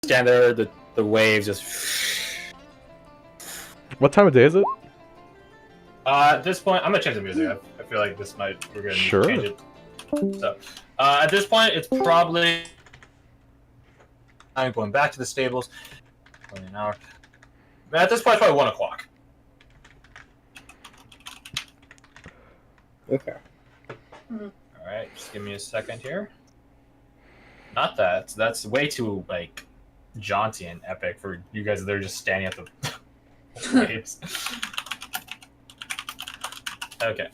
stand there, the waves just... What time of day is it? At this point, I'm gonna change the music. I feel like we're gonna change it. So, at this point, it's probably... I'm going back to the stables. Only an hour. At this point, it's probably 1 o'clock. Okay. Alright, just give me a second here. Not that. That's way too, like, jaunty and epic for you guys that are just standing at the waves. Okay.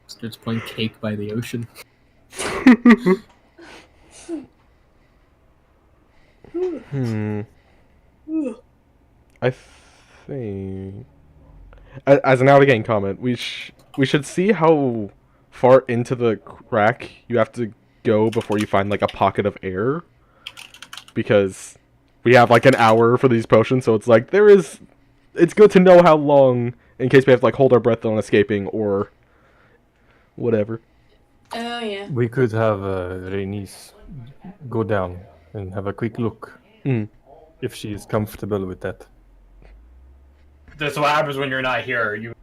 Starts playing Cake by the Ocean. I think... As an out-of-game comment, we should see how far into the crack you have to go before you find, like, a pocket of air. Because we have, like, an hour for these potions, so it's like, it's good to know how long, in case we have to, like, hold our breath on escaping, or whatever. Oh, yeah. We could have Rhaenys go down and have a quick look. If she is comfortable with that. That's what happens when you're not here. You,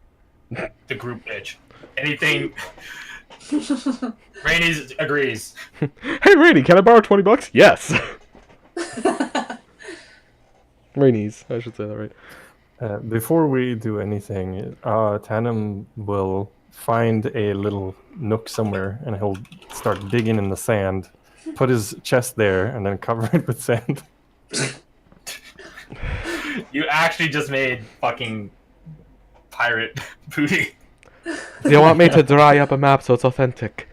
the group bitch. Anything. Rainey agrees. Hey, Rainey, can I borrow $20? Yes. Rainey's, I should say that right. Before we do anything, Tanem will find a little nook somewhere, and he'll start digging in the sand, put his chest there, and then cover it with sand. You actually just made fucking pirate booty. You want me to dry up a map so it's authentic?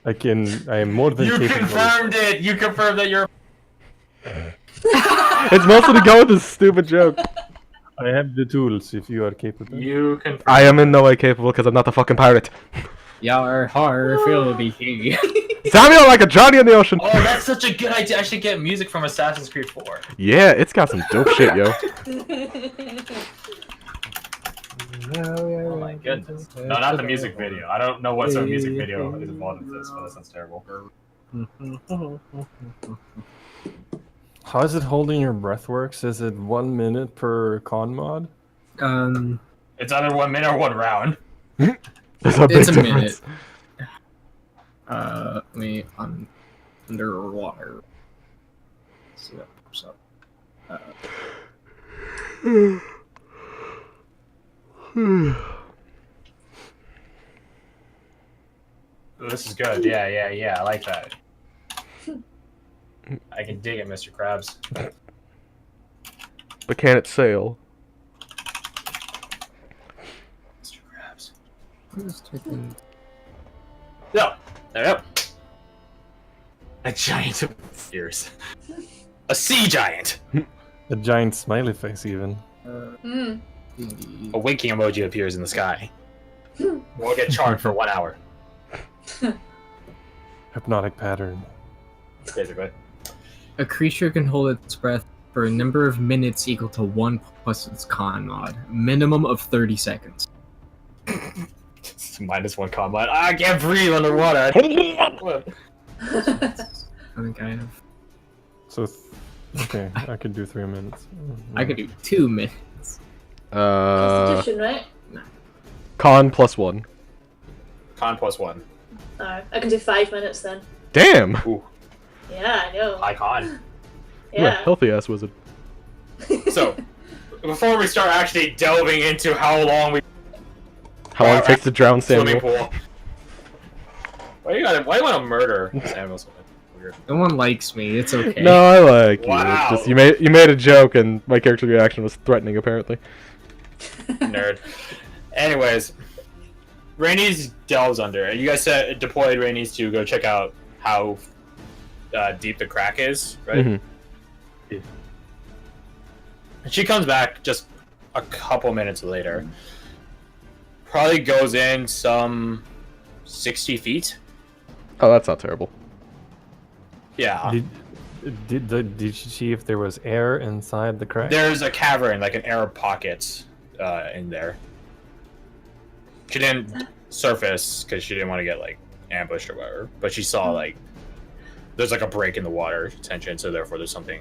I am more than capable. You confirmed it! You confirmed that you're... It's mostly to go with this stupid joke. I have the tools if you are capable. You confirmed. I am in no way capable because I'm not the fucking pirate. Yar har Philby. Samuel like a Johnny in the ocean. Oh, that's such a good idea. I should get music from Assassin's Creed 4. Yeah, it's got some dope shit, yo. Oh my goodness. No, not the music video. I don't know what sort of music video is involved with this, but that sounds terrible. How is it holding your breath works? Is it 1 minute per con mod? It's either 1 minute or 1 round. There's a big It's a difference. minute. Underwater. Let's see what pops up. This is good. Yeah. I like that. I can dig it, Mr. Krabs. But can it sail? Mr. Krabs. Who's taking... No. There we go. A giant of ears. A sea giant. A giant smiley face, even. A winking emoji appears in the sky. We'll get charged for 1 hour. Hypnotic pattern. Basically. A creature can hold its breath for a number of minutes equal to 1 plus its con mod. Minimum of 30 seconds. It's -1 combat. I can't breathe underwater. I think I have. So, okay, I could do 3 minutes. I could do 2 minutes. Constitution, right? Con +1. Con +1. Alright, I can do 5 minutes then. Damn! Ooh, Yeah, I know. high con. I'm a Yeah. healthy ass wizard. So, before we start actually delving into how long we How long it takes to drown swimming Samuel? pool. Why do you want to murder Samuel so weird? No one likes me. It's okay. No, I like you. Wow. It's just you made a joke and my character reaction was threatening apparently. Nerd. Anyways, Rainey's delves under. You guys said deployed Rainey's to go check out how deep the crack is, right? Mhm. And she comes back just a couple minutes later. Probably goes in some 60 feet. Oh, that's not terrible. Yeah. Did you see if there was air inside the crack? There's a cavern, like an air pocket in there. She didn't surface because she didn't want to get like ambushed or whatever, but she saw like there's like a break in the water tension, so therefore there's something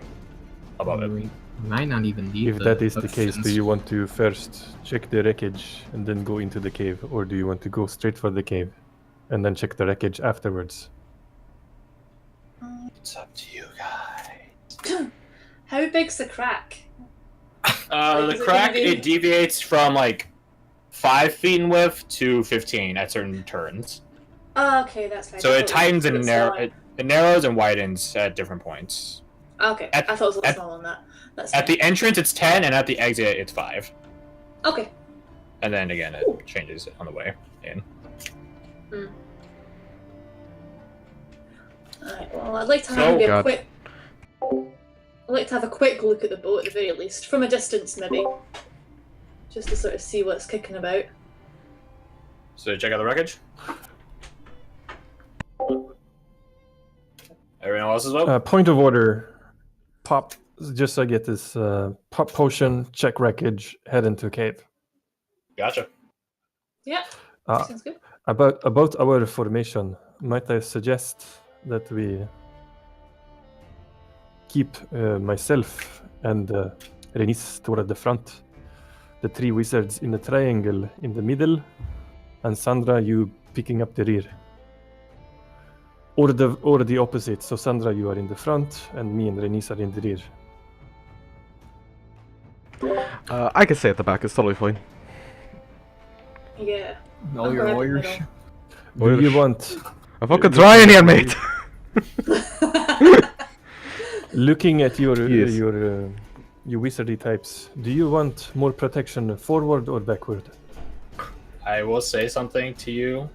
above it. We might not even need If that is the case, do you want to first check the wreckage and then go into the cave, or do you want to go straight for the cave and then check the wreckage afterwards? It's up to you guys. How big's the crack? The is it crack, gonna be- it deviates from like 5 feet in width to 15 at certain turns. Oh, okay, that's fine. So I it thought tightens was and a little smaller. it narrows and widens at different points. Okay, at- I thought it was a little at- smaller than that. That's At fine. the entrance, it's 10, and at the exit, it's 5. Okay. And then again, it Ooh. changes on the way in. Alright, well, I'd like to have So- maybe a God. quick. I'd like to have a quick look at the boat at the very least, from a distance maybe, just to sort of see what's kicking about. So check out the wreckage. Everyone else is up? Point of order. Pop, just so I get this. Pop potion, check wreckage, head into cave. Gotcha. Yeah, Uh, sounds good. about our formation, might I suggest that we keep myself and Renis toward the front, the 3 wizards in the triangle in the middle, and Sandra, you picking up the rear. Or the opposite. So Sandra, you are in the front, and me and Renis are in the rear. I can stay at the back. It's totally fine. Yeah. All your I'll grab the lawyers. middle. Do you want, I'm fucking trying here, mate. looking at your Yes. your wizardry types, do you want more protection forward or backward? I will say something to you,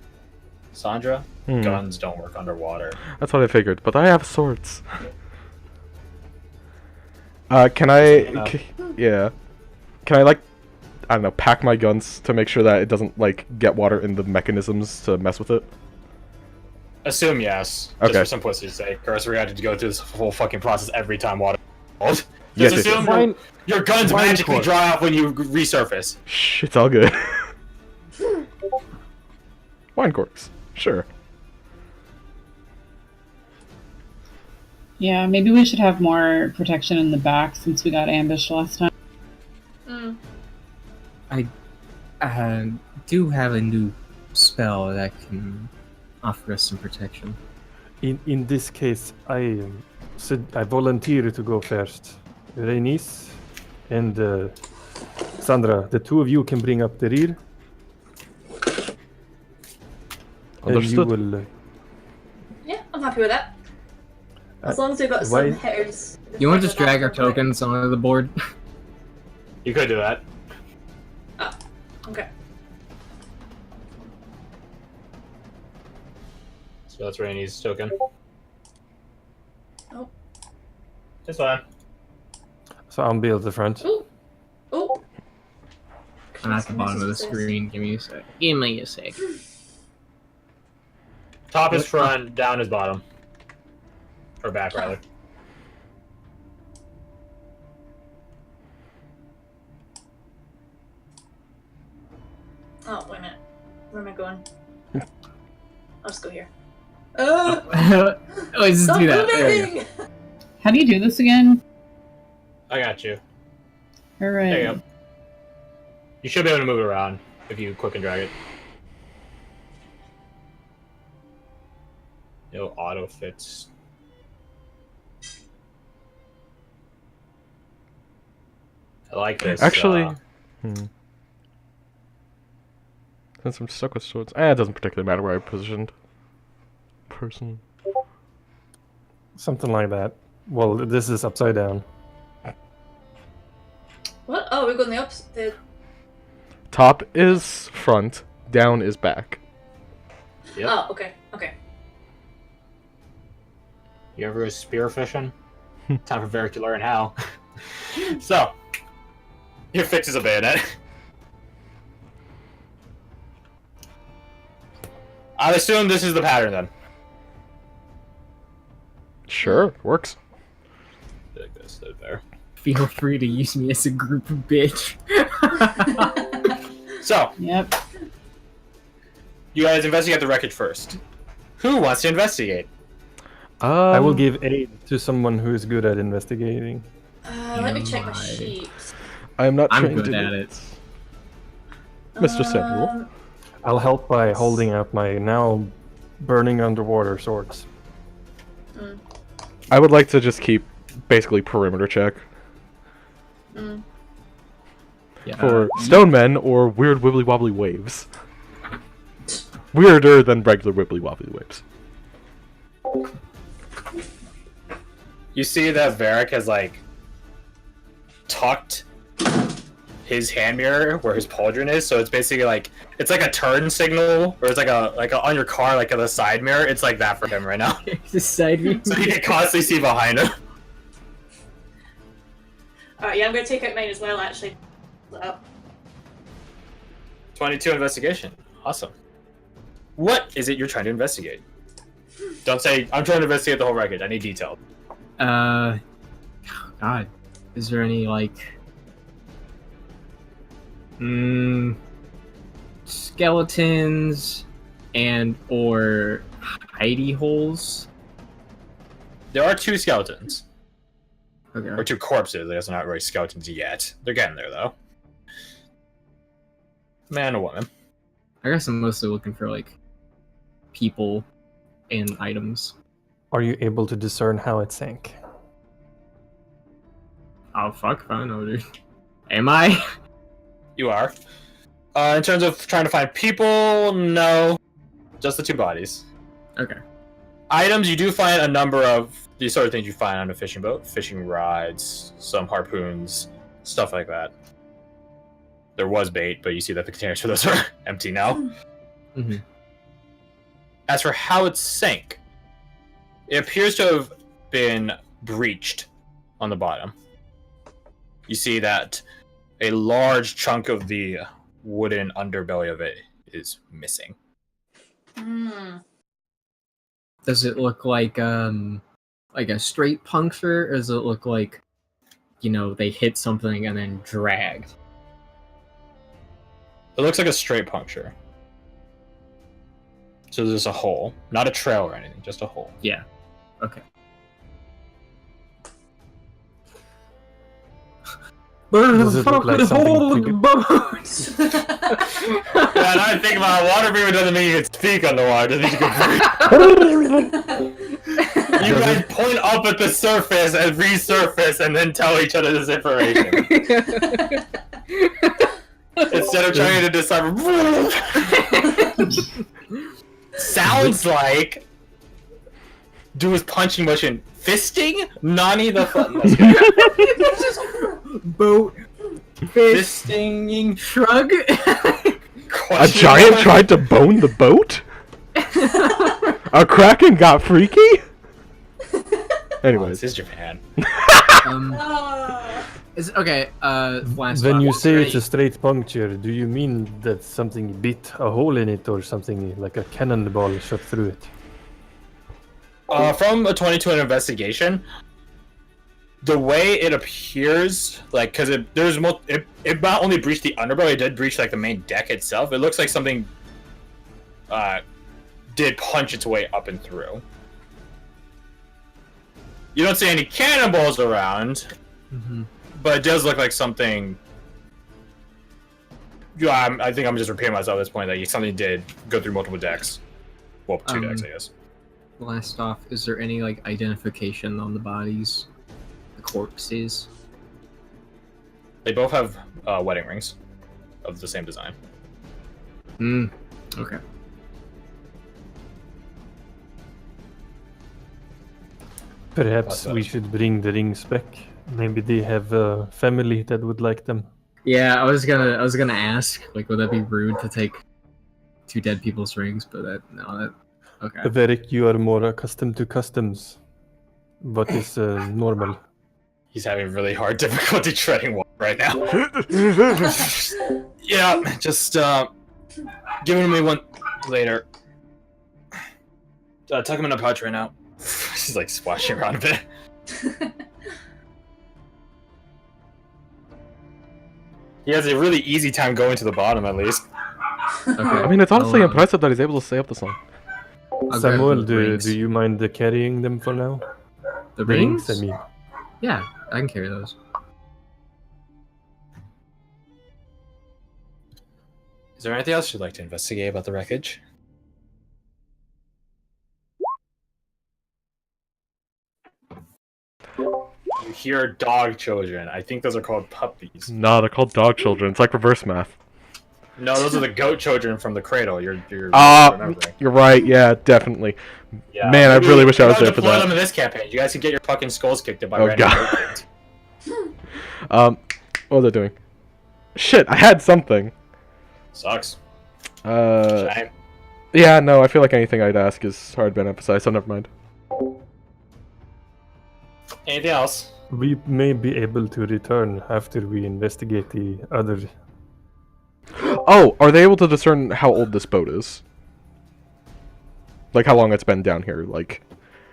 Sandra. Hmm. Guns don't work underwater. That's what I figured, but I have swords. Can I? Yeah. Can I, like, I don't know, pack my guns to make sure that it doesn't, like, get water in the mechanisms to mess with it? Assume yes. Okay. Just for simplicity's sake. Or we had to go through this whole fucking process every time water. Just Yes, assume Fine. your guns Fine, magically course. dry off when you resurface. Shh, it's all good. Wine corks. Sure. Yeah, maybe we should have more protection in the back since we got ambushed last time. Mm. I do have a new spell that can offer us some protection. In this case, I volunteer to go first. Renis and Sandra, the 2 of you can bring up the rear. And you Understood. will. Yeah, I'm happy with that. As long as we've got why- some hitters. You want to just drag our tokens onto the board? You could do that. Okay. So that's Rainey's token. Oh. It's fine. So I'll be at the front. Ooh. Ooh. I'm at the bottom of the screen. Give me a sec. Give me a sec. Top is front, down is bottom. Or back, rather. Oh, wait a minute. Where am I going? I'll just go here. Oh, just Stop do that. There you go. moving! How do you do this again? I got you. Hooray. There you go. You should be able to move it around if you quick and drag it. It'll auto fits. I like this. Actually, since I'm stuck with swords, it doesn't particularly matter where I positioned. Person. Something like that. Well, this is upside down. What? Oh, we're going the opposite. Top is front, down is back. Yep. Oh, okay. Okay. You ever go spearfishing? Time for Varric to learn how. So, your fix is a bayonet. I assume this is the pattern then. Sure, works. Like this, right there. Feel free to use me as a group of bitch. So, Yep. you guys investigate the wreckage first. Who wants to investigate? I will give aid to someone who is good at investigating. Let me check my Am I- sheet. I am not I'm trained good in at it. Mr. Samuel. I'll help by holding up my now burning underwater swords. I would like to just keep basically perimeter check Yeah. for stone men or weird wibbly wobbly waves. Weirder than regular wibbly wobbly waves. You see that Varric has like tucked his hand mirror where his pauldron is, so it's basically like it's like a turn signal, or it's like a on your car, like the side mirror. It's like that for him right now, The side view. so he can constantly see behind him. Alright, yeah, I'm gonna take out mine as well, actually. 22 investigation. Awesome. What is it you're trying to investigate? Don't say I'm trying to investigate the whole wreckage. I need detail. God, is there any like, skeletons and or hidey holes? There are 2 skeletons. Okay. Or 2 corpses. I guess they're not really skeletons yet. They're getting there, though. Man and woman. I guess I'm mostly looking for like people and items. Are you able to discern how it sank? Oh fuck, I don't know, dude. Am I? You are. In terms of trying to find people, no. Just the 2 bodies. Okay. Items, you do find a number of these sort of things you find on a fishing boat. Fishing rods, some harpoons, stuff like that. There was bait, but you see that the containers for those are empty now. Mm-hmm. As for how it sank, it appears to have been breached on the bottom. You see that a large chunk of the wooden underbelly of it is missing. Does it look like a straight puncture, or does it look like, you know, they hit something and then dragged? It looks like a straight puncture. So there's a hole. Not a trail or anything, just a hole. Yeah. Okay. Does it look like something to Yeah, now I think about water breathing doesn't mean you can speak underwater. Doesn't mean you can breathe. You guys point up at the surface and resurface and then tell each other this information. Instead of trying to decipher. Sounds like do his punching motion. Fisting? Nani the fuck? Boat. Fish. Fisting. Shrug. A giant tried to bone the boat? A kraken got freaky? Oh, Anyways. this is Japan. Is okay. Last When one. you say Right. it's a straight puncture, do you mean that something bit a hole in it, or something like a cannonball shot through it? From a 22 investigation, the way it appears, like, because it not only breached the underbelly, it did breach like the main deck itself. It looks like something did punch its way up and through. You don't see any cannonballs around, but it does look like something. Yeah, I think I'm just repeating myself at this point that something did go through multiple decks. Well, 2 decks, I guess. Last off, is there any like identification on the bodies, the corpses? They both have wedding rings of the same design. Okay. Perhaps we should bring the rings back. Maybe they have a family that would like them. Yeah, I was gonna ask, like, would that be rude to take 2 dead people's rings? But okay. Varric, you are more accustomed to customs. What is normal? He's having really hard difficulty treading water right now. Yeah, just give me one later. Tuck him in a pouch right now. She's like splashing around a bit. He has a really easy time going to the bottom, at least. Okay. I mean, it's honestly impressive that he's able to stay up this long. I'll Samuel, grab the do rings. you mind carrying them for now? The rings? I mean. Yeah, I can carry those. Is there anything else you'd like to investigate about the wreckage? You hear dog children. I think those are called puppies. No, they're called dog children. It's like reverse math. No, those are the goat children from the cradle. You're remembering. You're right. Yeah, definitly. Yeah, Man, I maybe really wish I was you there for deploy that. them in this campaign. You guys can get your fucking skulls kicked in by Oh, random God. goat kids. What was I doing? Shit, I had something. Sucks. Yeah, Shame. no, I feel like anything I'd ask is hard been emphasized, so never mind. Anything else? We may be able to return after we investigate the other. Oh, are they able to discern how old this boat is? Like, how long it's been down here? Like,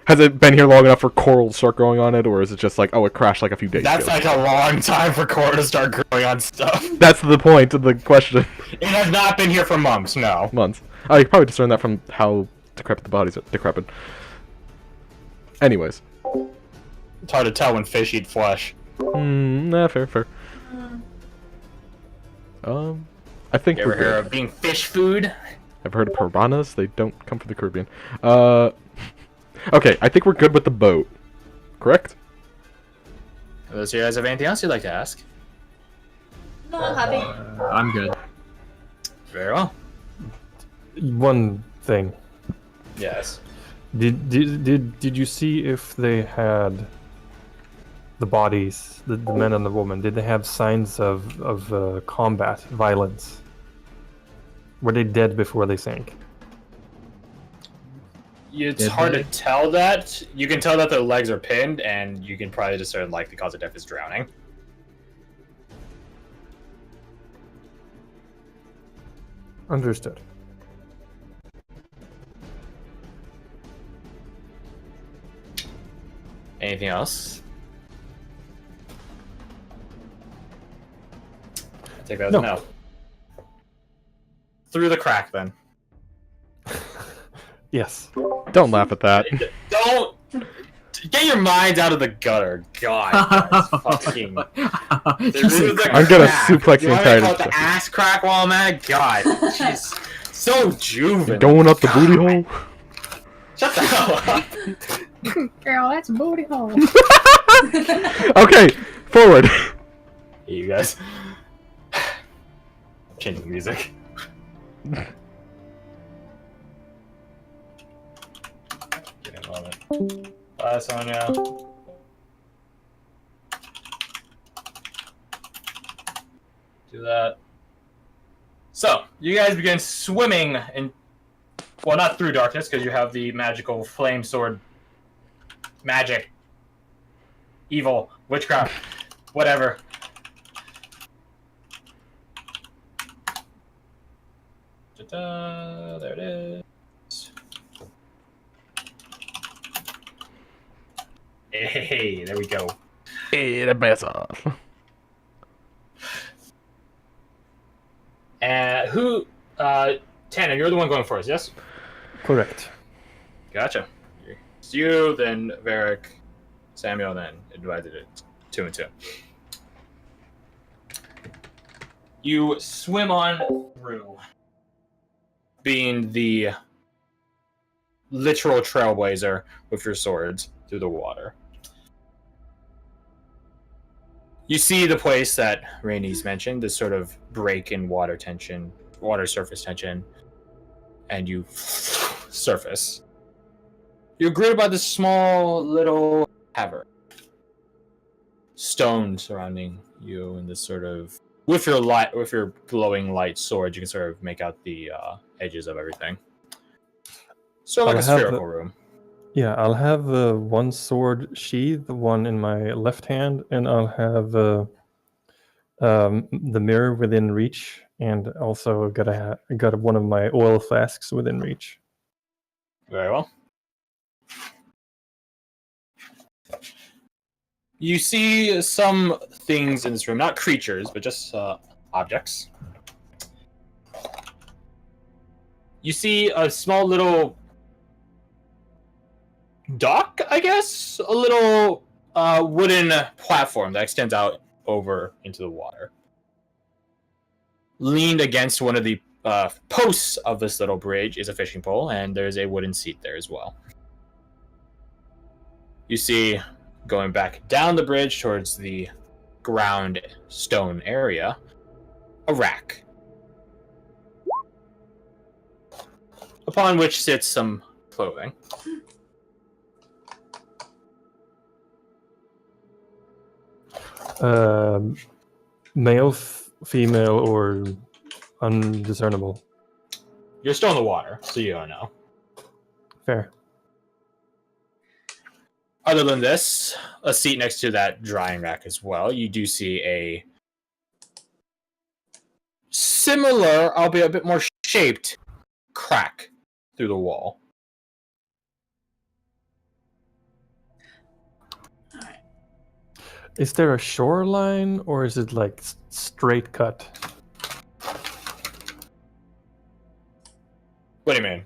has it been here long enough for coral to start growing on it, or is it just like, oh, it crashed like a few days That's ago? like a long time for coral to start growing on stuff. That's the point of the question. It has not been here for months, no. Months. Oh, you can probably discern that from how decrepit the bodies are. Decrepit. Anyways. It's hard to tell when fish eat flesh. Fair. I think You we're ever hear good. of being fish food? I've heard of piranhas. They don't come from the Caribbean. Okay, I think we're good with the boat. Correct? Unless you guys have anything else you'd like to ask? No, I'm happy. I'm good. Very well. One thing. Yes. Did you see if they had the bodies, the men and the woman? Did they have signs of combat, violence? Were they dead before they sank? It's Did hard they? to tell that. You can tell that their legs are pinned, and you can probably discern like the cause of death is drowning. Understood. Anything else? I take that as No. a no. Through the crack, then. Yes. Don't laugh at that. Don't get your minds out of the gutter. God, guys, fucking. Through the I'm gonna crack. suplex You the want me to entire call it the discussion. ass crack while I'm at it? God, jeez, so juvenile. Going up the God. booty hole? Shut the hell up. Girl, that's a booty hole. Okay, forward. Hey, you guys. I'm changing the music. Give me a moment. Bye, Sonia. Do that. So, you guys begin swimming in. Well, not through darkness, because you have the magical flame sword. Magic. Evil. Witchcraft. Whatever. Ta-da, there it is. Hey, there we go. Hey, the mess off. Tanner, you're the one going first, yes? Correct. Gotcha. It's you, then Varric, Samuel, then it divided it 2 and 2. You swim on through, being the literal trailblazer with your swords through the water. You see the place that Rainey's mentioned, this sort of break in water tension, water surface tension, and you surface. You're greeted by this small little cavern. Stone surrounding you, and this sort of with your glowing light sword, you can sort of make out the edges of everything. So like I'll a have spherical room. Yeah, I'll have one sword sheath, one in my left hand, and I'll have the mirror within reach, and also got one of my oil flasks within reach. Very well. You see some things in this room, not creatures, but just objects. You see a small little dock, I guess, a little wooden platform that extends out over into the water. Leaned against one of the posts of this little bridge is a fishing pole, and there's a wooden seat there as well. You see, going back down the bridge towards the ground stone area, a rack, upon which sits some clothing. Male, female, or undiscernible? You're still in the water, so you don't know. Fair. Other than this, a seat next to that drying rack as well. You do see a similar, albeit a bit more shaped, crack through the wall. Is there a shoreline, or is it like straight cut? What do you mean?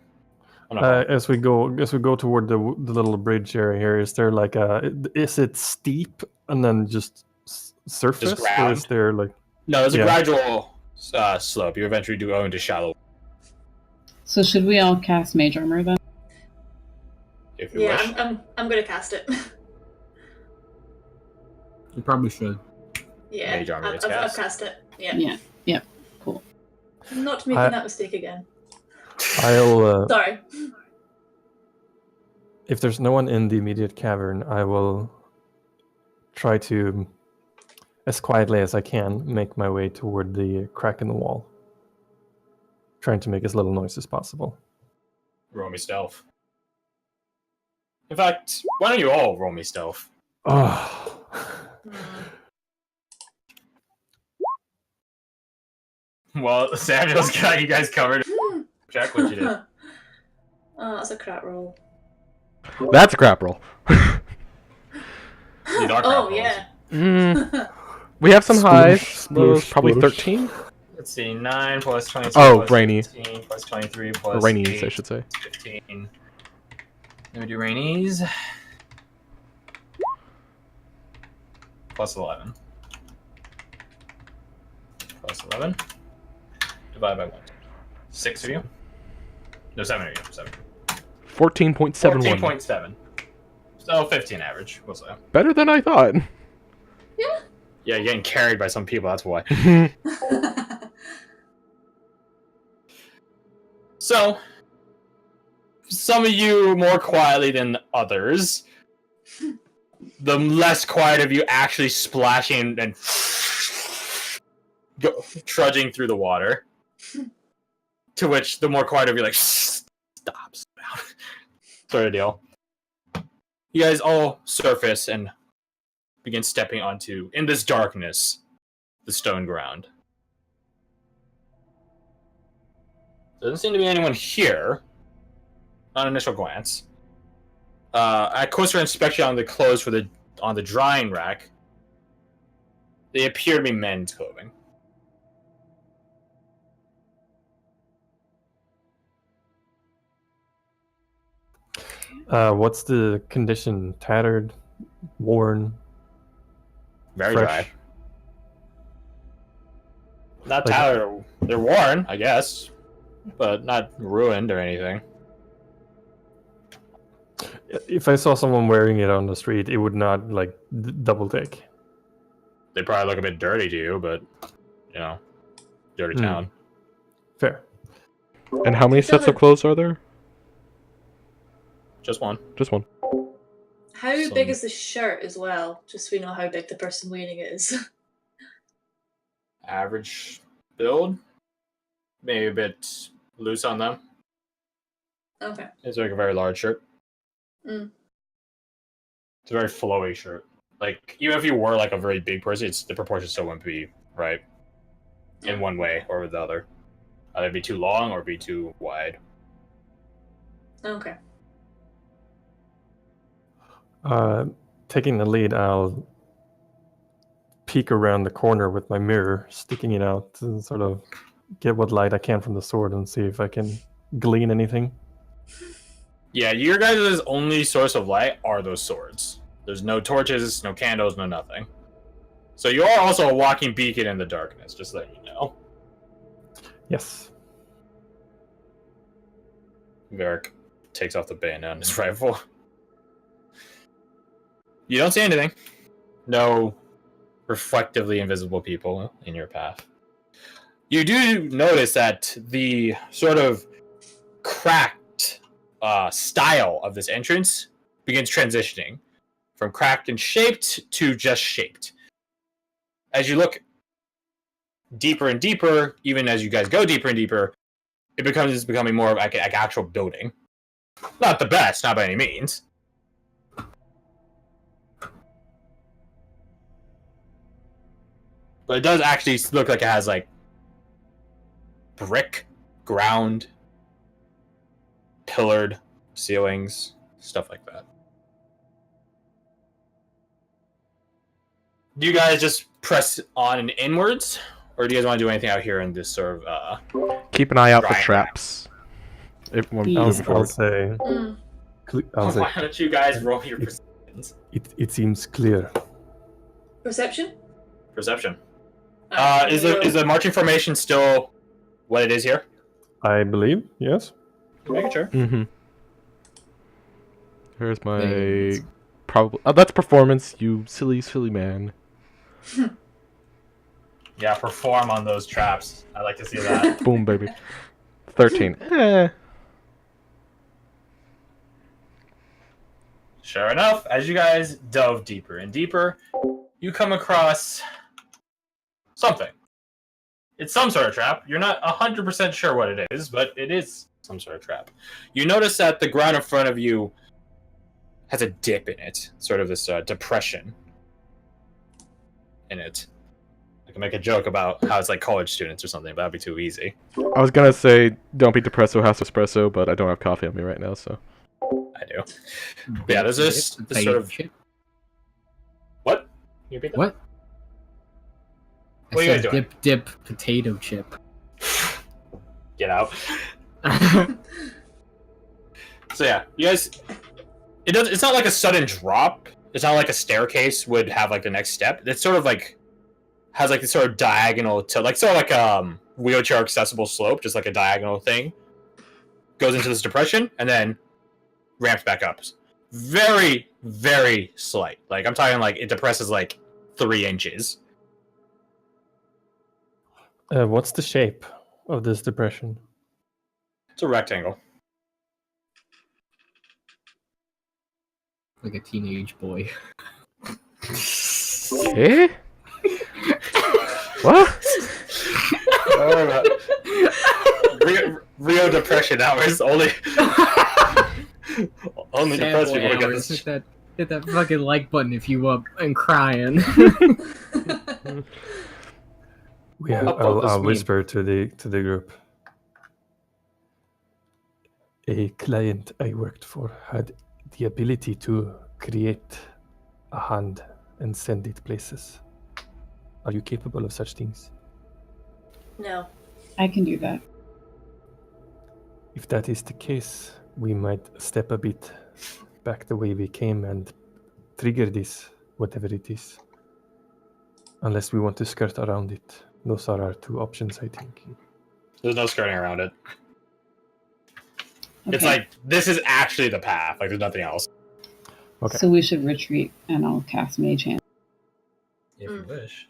I'm not As we go toward the little bridge area here, is there like is it steep and then just surface, or ground? is there like? No, there's a Yeah. gradual slope. You eventually do go into shallow So should we all cast Mage Armor then? if you Yeah, wish. I'm gonna cast it. You probably should. Yeah, Mage Armor I've gets cast. cast it. Yeah. Yeah. Cool. Not making that mistake again. I'll Sorry. if there's no one in the immediate cavern, I will try to, as quietly as I can, make my way toward the crack in the wall, trying to make as little noise as possible. Roll me stealth. In fact, why don't you all roll me stealth? Oh. Well, Samuel's got you guys covered. Check what you did. Oh, that's a crap roll. That's a crap roll. These are crap Oh, rolls. yeah. We have some highs. Lows, Splish, probably splish. 13. Let's see, 9 plus 22 Oh, plus rainy. 15 plus 23 Or plus rainies, 8, I should say. 15. Let me do rainies. Plus 11. Plus 11. Divided by 1. 6 of you? No, 7 of you. 7. 14.71. 14.7. So 15 average, we'll say. Better than I thought. Yeah. Yeah, you're getting carried by some people, that's why. So, some of you more quietly than others. The less quiet of you actually splashing and trudging through the water. To which the more quiet of you like, stop, sort of deal. You guys all surface and begin stepping onto, in this darkness, the stone ground. There doesn't seem to be anyone here, on initial glance. At closer inspection on the clothes on the drying rack, they appear to be men's clothing. What's the condition? Tattered, worn, Very fresh? dry. Not Like- tattered. They're worn, I guess, but not ruined or anything. If I saw someone wearing it on the street, it would not like double take. They probably look a bit dirty to you, but dirty Hmm. town. Fair. And how many sets of clothes are there? Just one. Just one. How Some- big is the shirt as well? Just so we know how big the person wearing it is. Average build, maybe a bit loose on them. Okay. It's like a very large shirt. Mm. It's a very flowy shirt. Like even if you were like a very big person, the proportions still wouldn't be right in one way or the other. Either be too long or be too wide. Okay. Taking the lead, I'll peek around the corner with my mirror, sticking it out to sort of get what light I can from the sword and see if I can glean anything. Yeah, your guys' only source of light are those swords. There's no torches, no candles, no nothing. So you are also a walking beacon in the darkness, just letting you know. Yes. Varric takes off the bayonet on his rifle. You don't see anything. No reflectively invisible people in your path. You do notice that the sort of cracked style of this entrance begins transitioning from cracked and shaped to just shaped. As you look deeper and deeper, even as you guys go deeper and deeper, it becomes becoming more of like actual building. Not the best, not by any means. But it does actually look like it has like brick, ground, pillared ceilings, stuff like that. Do you guys just press on and inwards, or do you guys want to do anything out here in this sort of Keep an eye out for Right. traps. If we're I'll- I'll moving forward. say. Mm. I'll say why don't you guys roll your perceptions? it seems clear. Perception? Perception. Alright, Is the marching formation still what it is here? I believe, yes. Making sure. Mm-hmm. Here's my Thanks. probably. Oh, that's performance. You silly man. Yeah, perform on those traps. I like to see that. Boom, baby. 13. Sure enough, as you guys delve deeper and deeper, you come across something. It's some sort of trap. You're not 100% sure what it is, but it is some sort of trap. You notice that the ground in front of you has a dip in it, sort of this depression in it. I can make a joke about how it's like college students or something, but that'd be too easy. I was gonna say don't be depresso, house espresso, but I don't have coffee on me right now, so. I do. Yeah, there's this sort of... What? You repeat that? What? What are you guys doing? Dip potato chip. Get out. So yeah, you guys, it's not like a sudden drop. It's not like a staircase would have like the next step. It's sort of like has like this sort of diagonal to like sort of like wheelchair accessible slope, just like a diagonal thing. Goes into this depression and then ramps back up. Very, very slight. Like I'm talking like it depresses like 3 inches. What's the shape of this depression? It's a rectangle. Like a teenage boy. Eh? What? Rio depression hours only. Only Sad depressed boy people get hours. this. Hit that fucking like button if you up and crying. Upload I'll this whisper to the group. A client I worked for had the ability to create a hand and send it places. Are you capable of such things? No. I can do that. If that is the case, we might step a bit back the way we came and trigger this, whatever it is. Unless we want to skirt around it. Those are our 2 options, I think. There's no skirting around it. Okay. It's like this is actually the path. Like there's nothing else. Okay. So we should retreat, and I'll cast Mage Hand. If you wish.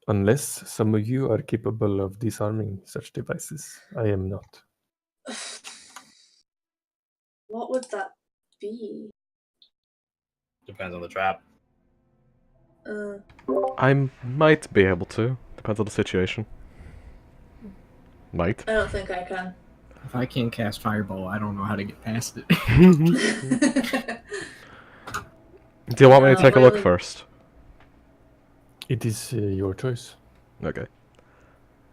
Unless some of you are capable of disarming such devices. I am not. What would that be? Depends on the trap. I might be able to. Depends on the situation. Might. I don't think I can. If I can't cast Fireball, I don't know how to get past it. Do you want me to No, take a look really. first? It is your choice. Okay.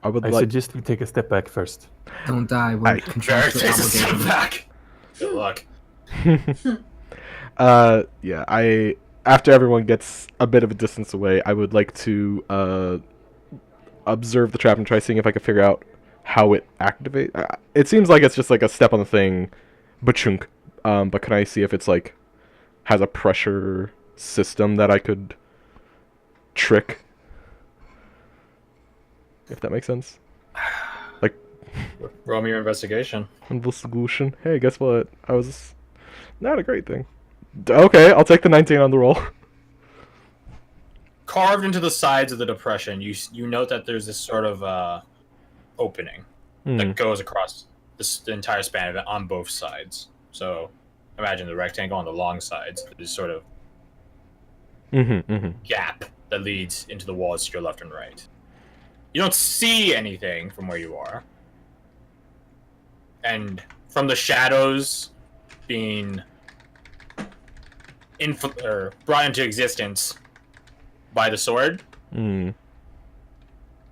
I would I like. suggest we take a step back first. Don't die. We're Aye. Varric contractually takes a step obligated. back. Good luck. Yeah, after everyone gets a bit of a distance away, I would like to observe the trap and try seeing if I can figure out how it activates. It seems like it's just like a step on the thing, bachunk. But can I see if it's like has a pressure system that I could trick? If that makes sense. Like, Roll me your investigation. investigation. Hey, guess what? I was not a great thing. Okay, I'll take the 19 on the roll. Carved into the sides of the depression, you note that there's this sort of opening that goes across the entire span of it on both sides. So imagine the rectangle on the long sides. There's sort of gap that leads into the walls to your left and right. You don't see anything from where you are. And from the shadows being brought into existence by the sword,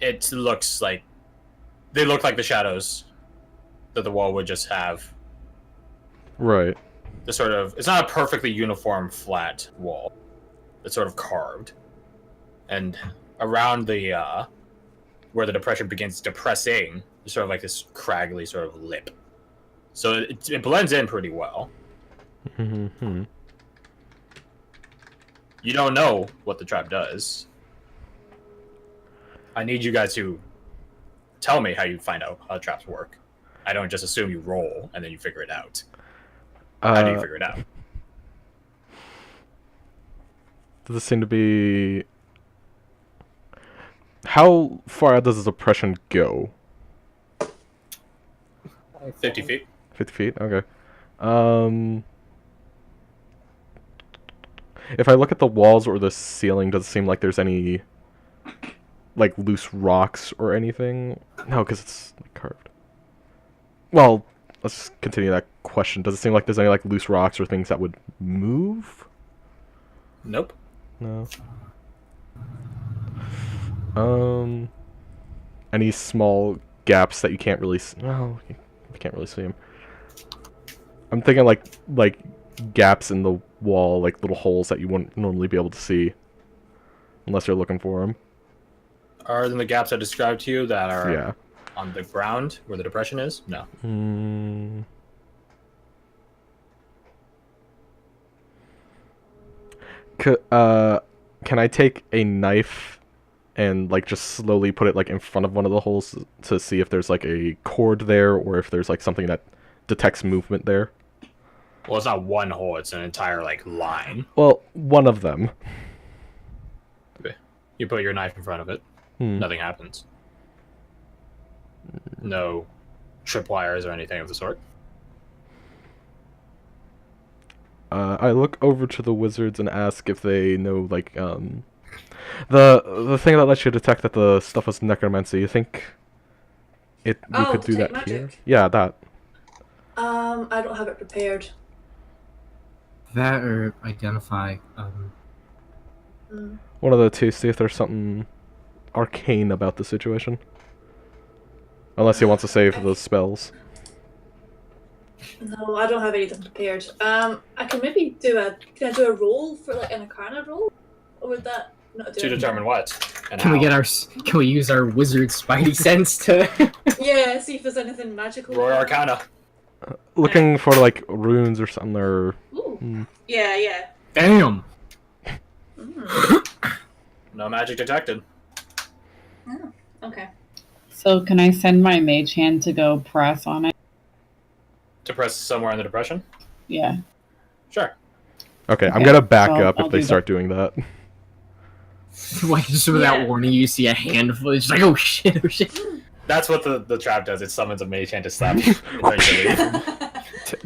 it looks like they look like the shadows that the wall would just have. Right. The sort of, it's not a perfectly uniform flat wall. It's sort of carved, and around the where the depression begins depressing, there's sort of like this craggly sort of lip. So it blends in pretty well. You don't know what the trap does. I need you guys to tell me how you find out how traps work. I don't just assume you roll and then you figure it out. How do you figure it out? Does it seem to be... How far out does this depression go? 50 feet. 50 feet? Okay. If I look at the walls or the ceiling, does it seem like there's any, like, loose rocks or anything? No, because it's carved. Well, let's continue that question. Does it seem like there's any, like, loose rocks or things that would move? Nope. No. Any small gaps that you can't really see? No, you can't really see them. I'm thinking like gaps in the wall, like little holes that you wouldn't normally be able to see unless you're looking for them. Are there the gaps I described to you that are on the ground where the depression is? No. Can I take a knife and like just slowly put it like in front of one of the holes to see if there's like a cord there or if there's like something that detects movement there? Well, it's not one hole, it's an entire like line. Well, one of them. Okay. You put your knife in front of it. Nothing happens. No tripwires or anything of the sort. I look over to the wizards and ask if they know, like, the thing that lets you detect that the stuff was necromancy. You think we could do that magic. here? Yeah, that. I don't have it prepared. That or identify. One of the two. See if there's something arcane about the situation. Unless he wants to save those spells. No, I don't have anything prepared. I can maybe can I do a roll for like an Arcana roll, or would that not do? To anything? determine what? And Can how? Can we use our wizard spidey sense to? Yeah, see if there's anything magical. Roy Arcana. Looking for like runes or something, or Ooh. Yeah. Damn. No magic detected. Oh, okay. So can I send my mage hand to go press on it? To press somewhere in the depression? Yeah. Sure. okay. I'm gonna back I'll- up I'll if they do start doing that. Like just without Yeah. warning, you see a handful. It's like, oh shit. That's what the trap does. It summons a mage hand to slap you. Ready to leave.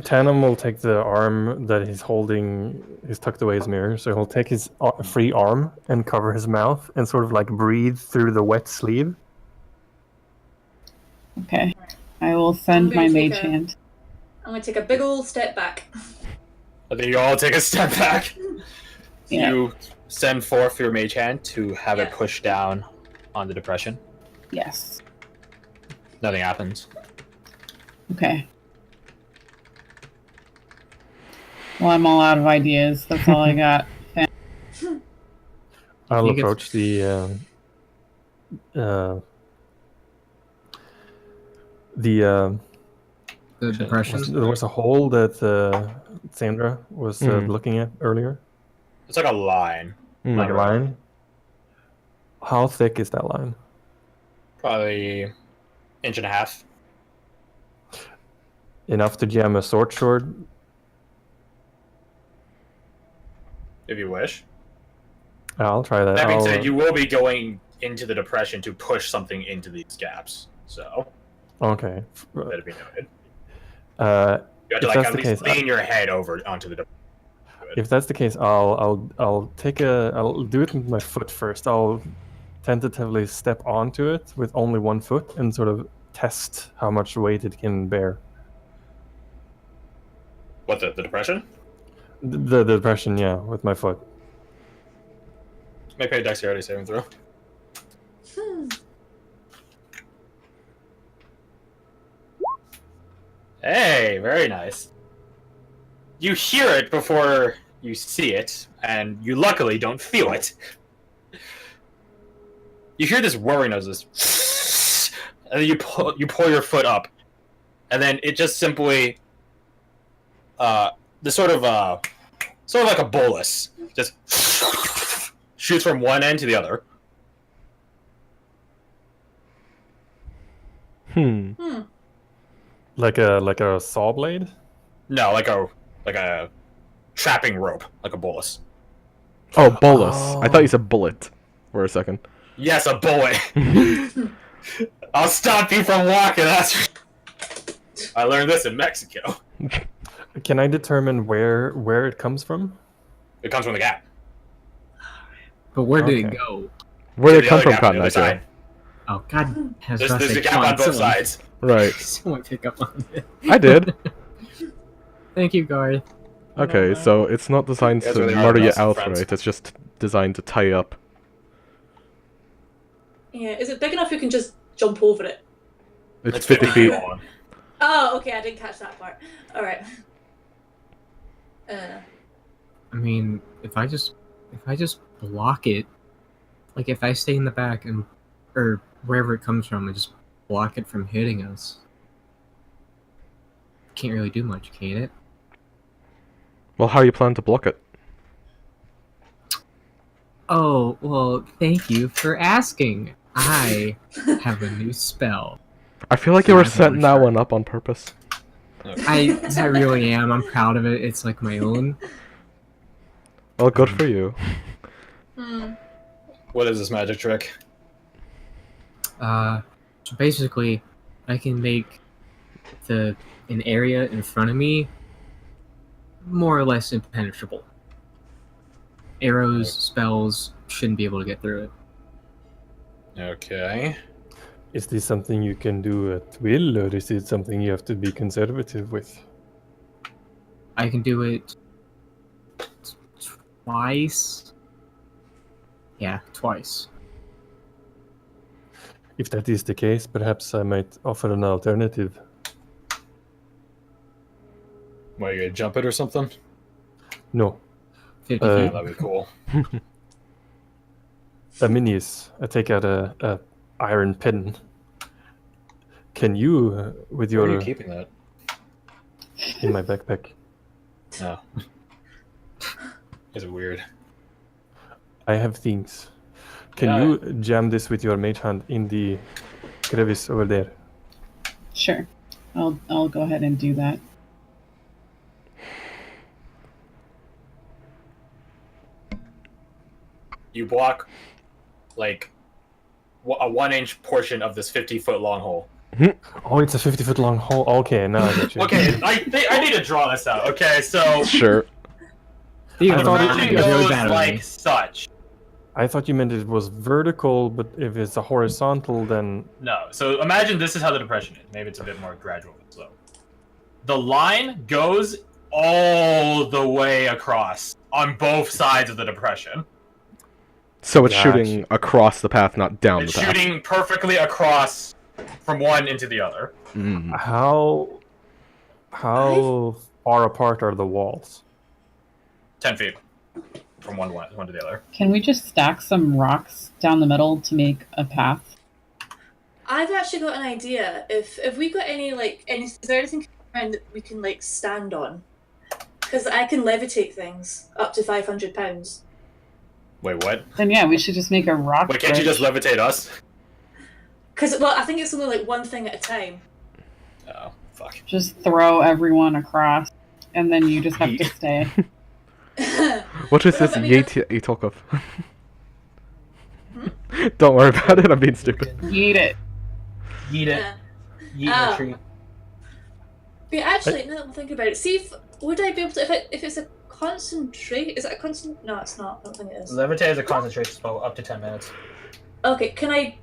Tanim will take the arm that he's holding. He's tucked away his mirror, so he'll take his free arm and cover his mouth and sort of like breathe through the wet sleeve. Okay. I will send gonna my take mage a- hand. I'm gonna take a big old step back. I think you all take a step back. Yeah. You send forth your mage hand to have it Yeah. push down on the depression. Yes. Nothing happens. Okay. Well, I'm all out of ideas. That's all I got. I'll think it's- approach the The depression. there was a hole that Sandra was looking at earlier. It's like a line. Like a line. How thick is that line? Probably inch and a half. Enough to jam a sword. If you wish. I'll try that. That being said, you will be going into the depression to push something into these gaps. So. Okay. That'd be noted. You have to If like that's at the least case, lean your head over onto the depression. if that's the case, I'll do it with my foot first. I'll tentatively step onto it with only one foot and sort of test how much weight it can bear. What, the depression? The depression, yeah, with my foot. Make a dexterity saving throw. Hey, very nice. You hear it before you see it, and you luckily don't feel it. You hear this whirring of this, and then you pull your foot up, and then it just simply, the sort of like a bolus, just shoots from one end to the other. Like a saw blade? No, like a trapping rope, like a bolus. Oh, bolus. I thought you said bullet for a second. Yes, a bullet. I'll stop you from walking. I learned this in Mexico. Can I determine where it comes from? It comes from the gap. But where did it go? Where did it The come other from, gap on the Cotton other Eye Joe? side. Oh God, has There's a gap on both sides. Right. Someone pick up on it. I did. Thank you, Garth. Okay, so it's not designed That's to where they are, murder you best of outright, friends. it's just designed to tie you up. Yeah, is it big enough you can just jump over it? It's 50 feet. long. Oh, okay, I didn't catch that part. Alright. I mean, if I just block it, like if I stay in the back and or wherever it comes from and just block it from hitting us, can't really do much, can it? Well, how you plan to block it? Oh, well, thank you for asking. I have a new spell. I feel like you were I'm setting that sure. one up on purpose. I really am. I'm proud of it. It's like my own. Well, good for you. What is this magic trick? So basically, I can make an area in front of me more or less impenetrable. Arrows, spells shouldn't be able to get through it. Okay. Is this something you can do at will, or is it something you have to be conservative with? I can do it twice. Yeah, twice. If that is the case, perhaps I might offer an alternative. What, you gonna jump it or something? No, 50 Uh, Yeah, feet. that'd be cool. Aminius, I take out a iron pin. Can you, with Where are you your keeping that? in my backpack? No. Is it weird? I have things. Can Yeah. you jam this with your mage hand in the crevice over there? Sure. I'll go ahead and do that. You block, like, a 1-inch portion of this 50-foot long hole. Oh, it's a 50-foot long hole. Okay, now I get you. Okay, I need to draw this out. Okay, so Sure. You I have thought a it imagine mind, it was you're really goes bad at like me. such. I thought you meant it was vertical, but if it's a horizontal, then No, so imagine this is how the depression is. Maybe it's a bit more gradual and slow. The line goes all the way across on both sides of the depression. So it's Gotcha. shooting across the path, not down It's the path. shooting perfectly across from one into the other. Mm. how far apart are the walls? 10 feet from one to the other. Can we just stack some rocks down the middle to make a path? I've actually got an idea. If we got any is there anything around that we can like stand on? Because I can levitate things up to £500. Wait, what? Then yeah, we should just make a rock. Wait, can't you bridge. just levitate us? Because I think it's only like one thing at a time. Oh, fuck. Just throw everyone across, and then you just have to stay. What is this yeet you talk of? Don't worry about it, I'm being stupid. Eat it. Yeet it. Yeah. Yeet the tree. But actually, now that I'm thinking about it, see if would I be able to if it's a concentrate? Is it a constant? No, it's not. I don't think it is. Levitate is a concentration spell up to 10 minutes. Okay, can I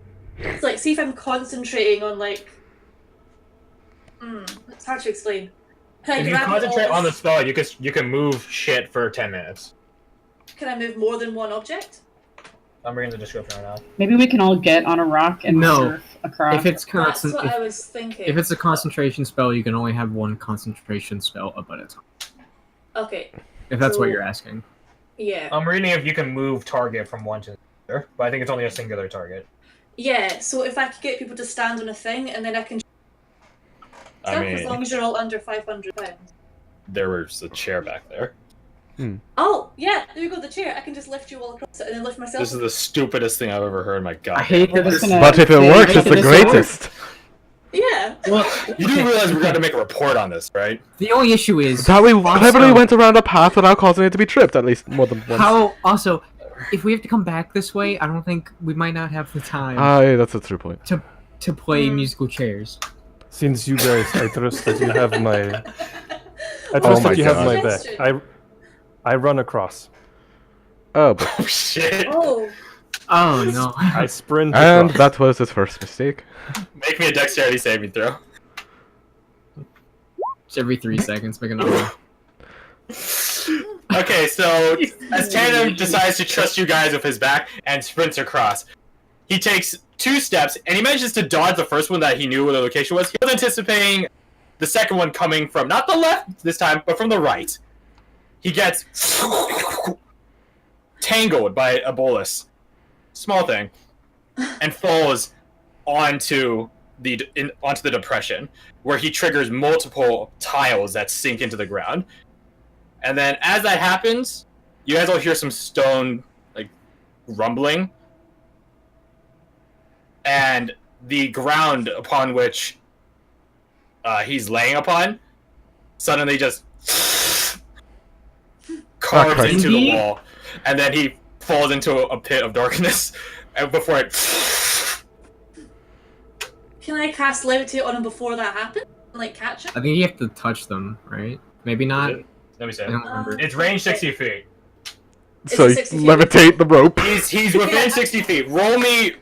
like see if I'm concentrating on like? It's hard to explain. Can I If you grab concentrate all on the this- spell, you can move shit for 10 minutes. Can I move more than one object? I'm reading the description right now. Maybe we can all get on a rock and No. surf across. If it's That's constant, what I was thinking. if it's a concentration spell, you can only have one concentration spell up at a time. Okay. If that's what So- you're asking. Yeah. Um, I'm reading if you can move target from one to the other, but I think it's only a singular target. Yeah. So if I could get people to stand on a thing, and then I can. I as long mean, as you're all under £500. there was a chair back there. Oh yeah, there you go. The chair. I can just lift you all across it, and then lift myself. This is the stupidest thing I've ever heard in my god. I hate that We're this. just gonna- But if it Hey, works, make it's the this work. greatest. Yeah. Well, You do realize we're going to make a report on this, right? the only issue is That we also- cleverly went around a path without causing it to be tripped, at least more than once. How also, if we have to come back this way, I don't think we might not have the time Yeah, that's a true point. to play musical chairs. Since you guys, I trust that you have my. I Oh trust my that you have God. my back. I run across. Oh, but... Oh shit. Oh. Oh no! I sprint And across. that was his first mistake. Make me a dexterity saving throw. It's every 3 seconds, make another one. Okay, so as Tandem decides to trust you guys with his back and sprints across, he takes 2 steps and he manages to dodge the first one that he knew where the location was. He was anticipating the second one coming from not the left this time, but from the right. He gets tangled by a bolus, small thing, and falls onto the depression, where he triggers multiple tiles that sink into the ground. And then as that happens, you guys will hear some stone like rumbling, and the ground upon which he's laying upon suddenly just carves Christ. into the Indeed. wall, and then he falls into a pit of darkness. And before it, Can I cast levitate on him before that happens? And, like catch him? I think you have to touch them, right? Maybe not. let me say, I don't remember. it's range 60 feet. Is So it you 60 feet? levitate the rope. He's within 60 feet. Roll me.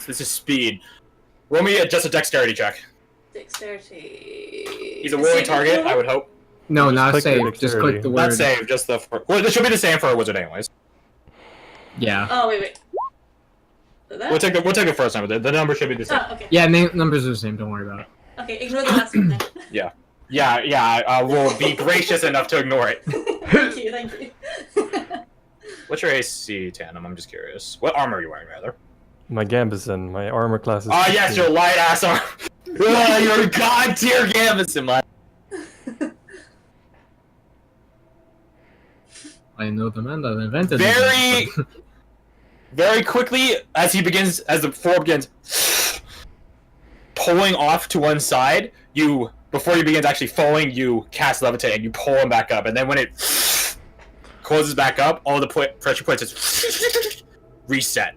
This is speed. Roll me just a dexterity check. Dexterity. He's a willing target, I would hope. No, not a click the save. Just dexterity. click the Not word. save, just the. Well, it should be the same for a wizard, anyways. Yeah. Oh wait. Is that? We'll take the first number. The number should be the same. Oh, okay. Yeah, numbers are the same. Don't worry about it. Okay, ignore the last one then. Yeah. I will be gracious enough to ignore it. Thank you. What's your AC, Tandem? I'm just curious. What armor are you wearing, rather? My Gambison, my armor class is. Ah, yes, 15. your light ass armor. Your god tier Gambison, man. I know the man that invented Very, them. very quickly as the floor begins pulling off to one side, before he begins actually falling, you cast levitate and you pull him back up, and then when it closes back up, all the pressure points just reset,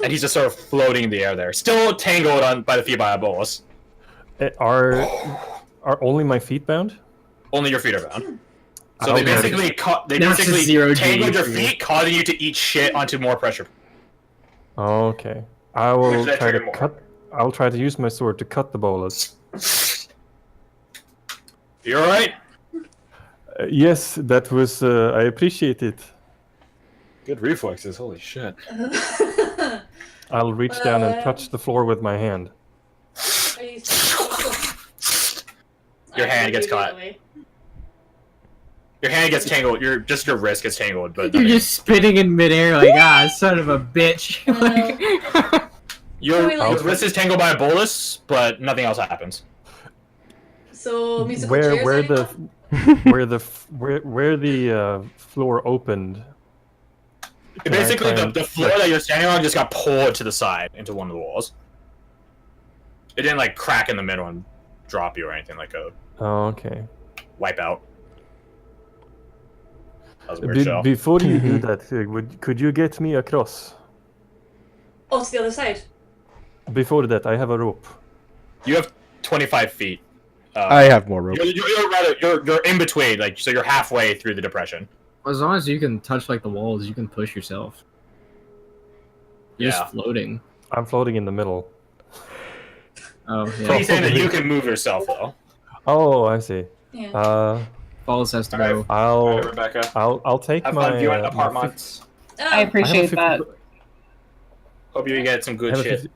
and he's just sort of floating in the air there, still tangled on by the feet by a bolus. Are only my feet bound? Only your feet are bound. So Okay. they basically That's a zero tangled G your for you. feet, causing you to eat shit onto more pressure. Okay. I will Which that try to trigger more. cut. I'll try to use my sword to cut the bolus. You alright? Yes, that was. I appreciate it. Good reflexes, holy shit. I'll reach down and touch the floor with my hand. Are you- Your hand gets Move it caught. away. Your hand gets tangled, your wrist gets tangled, but You're nothing. just spinning in midair like, son of a bitch. Like- Your we, like- wrist is tangled by a bolus, but nothing else happens. So musical chairs. where anyone? where the floor opened. Can I Basically, try and- the floor that you're standing on just got pulled to the side into one of the walls. It didn't like crack in the middle and drop you or anything like a Oh, okay. wipeout. That was a weird shell. Before you do that, could you get me across? Oh, to the other side. Before that, I have a rope. You have 25 feet. I have more rope. You're in between, like so you're halfway through the depression. As long as you can touch like the walls, you can push yourself. You're Yeah. just floating. I'm floating in the middle. Oh So yeah. he's saying that you can move yourself though. Oh, I see. Yeah. Falls has to Alright. go. I'll Rebecca. I'll take Have my. fun viewing my apartments. I Oh, appreciate that. Hope you get some I good have a shit. 50